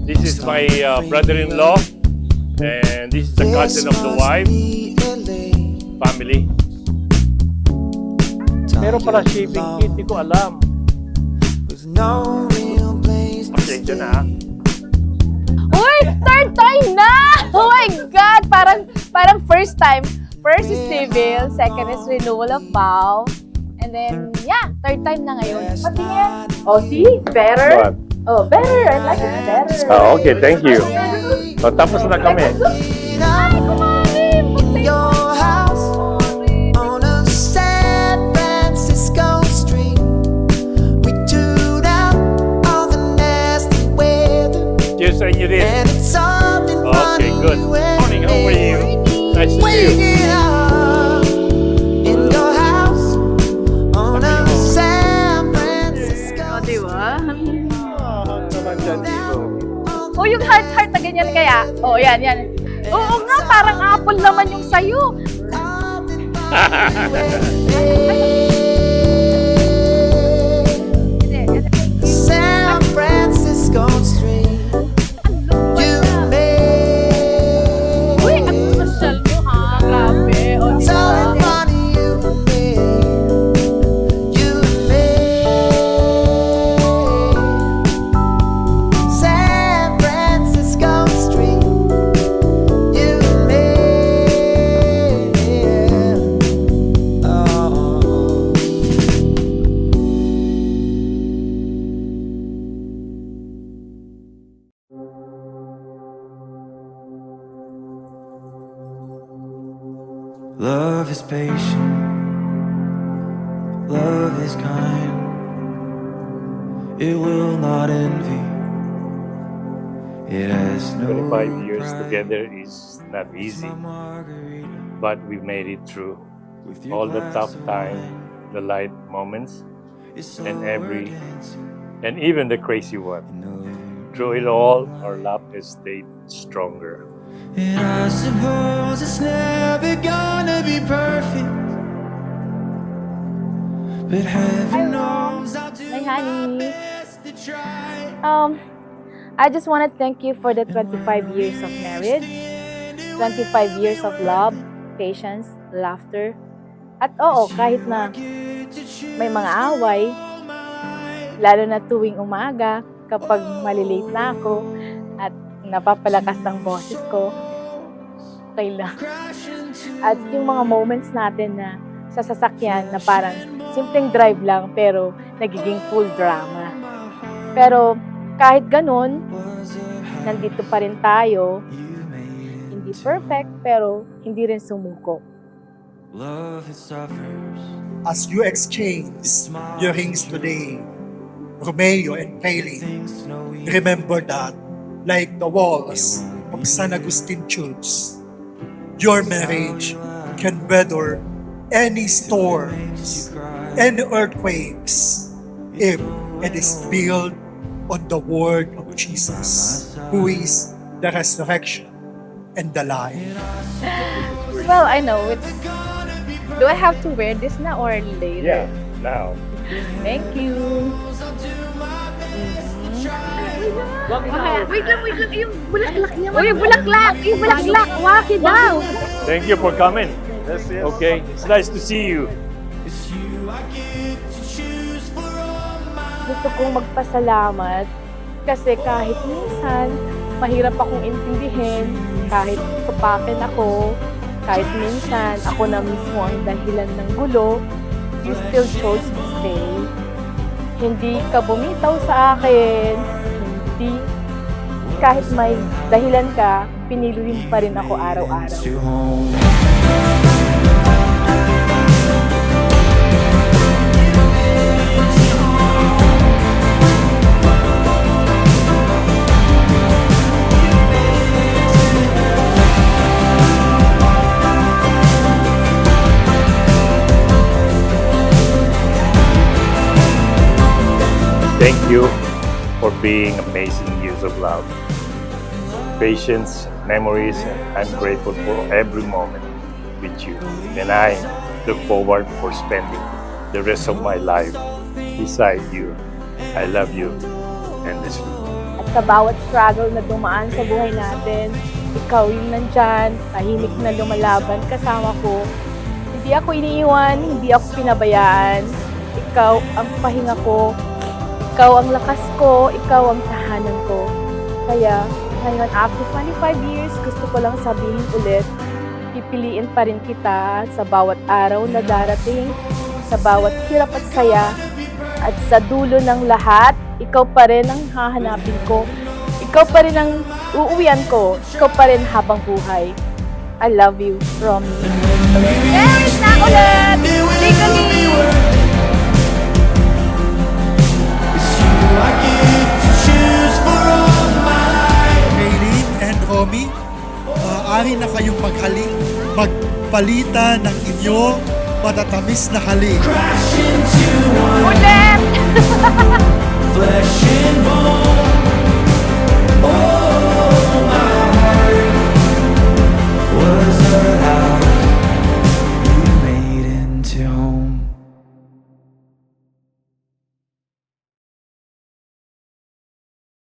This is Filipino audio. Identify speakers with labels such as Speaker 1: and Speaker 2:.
Speaker 1: This is my brother-in-law, and this is the cousin of the wife, family. Meron pala shipping kit, di ko alam. Pasensya na ha.
Speaker 2: Uy! Third time na! Oh my God! Parang first time. First is civil, second is renewal of vow. And then, yeah, third time na ngayon. Pati yan. Oh, see? Better?
Speaker 1: What?
Speaker 2: Oh, better. I like it better.
Speaker 1: Oh, okay, thank you. So, tapos na kami.
Speaker 2: Ay, kumari! Puti
Speaker 1: Cheers sa inyo din. Okay, good. Morning, how are you? Nice to see you.
Speaker 2: Oh, di ba? Oh, yung heart na ganyan kaya? Oh, yan. Oo nga, parang apple naman yung sayo.
Speaker 3: San Francisco Street.
Speaker 2: Uy, ang social mo ha. Grabe. Oh, di ba?
Speaker 4: Love is patient, love is kind, it will not envy, it has no
Speaker 1: 25 years
Speaker 4: pride.
Speaker 1: together is not easy,
Speaker 4: My margarita
Speaker 1: but we made it through.
Speaker 4: with your
Speaker 1: All the
Speaker 4: glass
Speaker 1: tough
Speaker 4: of
Speaker 1: times,
Speaker 4: wine.
Speaker 1: the light moments,
Speaker 4: It's so
Speaker 1: and
Speaker 4: we're dancing
Speaker 1: and even the crazy one.
Speaker 4: in the living
Speaker 1: Through it all, our love has stayed stronger.
Speaker 4: And I suppose it's never gonna be perfect, but heaven knows I'll do
Speaker 2: Hi,
Speaker 4: my
Speaker 2: honey.
Speaker 4: best to try.
Speaker 2: I just want to thank you for the 25 years of marriage, 25 years of love, patience, laughter. At oo, kahit na may mga away, lalo na tuwing umaga, kapag malilate na ako at napapalakas ang boses ko, okay lang. At yung mga moments natin na sa sasakyan na parang simpleng drive lang pero nagiging full drama. Pero kahit ganun, nandito pa rin tayo. Hindi perfect pero hindi rin sumuko.
Speaker 4: Love it suffers.
Speaker 5: As you exchange your rings today, Romeo and Paley,
Speaker 4: Things no easy.
Speaker 5: remember that, like the walls of San Agustin Church, your marriage can weather any storms, any earthquakes, if it is built on the word of Jesus, who is the resurrection and the life.
Speaker 2: Well, I know it's... Do I have to wear this na or later?
Speaker 1: Yeah, now.
Speaker 2: Thank you. Wait lang. Yung bulaklak niya. Uy, bulaklak! Yung bulaklak! Waki daw!
Speaker 1: Thank you for coming. Okay, it's nice to see you.
Speaker 2: Gusto kong magpasalamat kasi kahit minsan mahirap akong intindihin, kahit kapakin ako, kahit minsan ako na mismo ang dahilan ng gulo, you still chose to stay. Hindi ka bumitaw sa akin, hindi. Kahit may dahilan ka, pinili mo pa rin ako araw-araw.
Speaker 4: To home.
Speaker 1: Thank you for being amazing years of love, patience, memories, and I'm grateful for every moment with you. And I look forward for spending the rest of my life beside you. I love you endlessly.
Speaker 2: At sa bawat struggle na dumaan sa buhay natin, ikaw yung nandyan, tahimik na lumalaban kasama ko. Hindi ako iniiwan, hindi ako pinabayaan. Ikaw ang pahinga ko, ikaw ang lakas ko, ikaw ang tahanan ko. Kaya, ngayon after 25 years, gusto ko lang sabihin ulit, pipiliin pa rin kita sa bawat araw na darating, sa bawat hirap at saya, at sa dulo ng lahat, ikaw pa rin ang hahanapin ko. Ikaw pa rin ang uuwian ko. Ikaw pa rin habang buhay. I love you, Romy. Married na ulit! Legally!
Speaker 5: Maylene and Romy, maaari na kayong maghalik, magpalita ng inyong matatamis na halik.
Speaker 2: Ulit!
Speaker 4: Flesh and bone.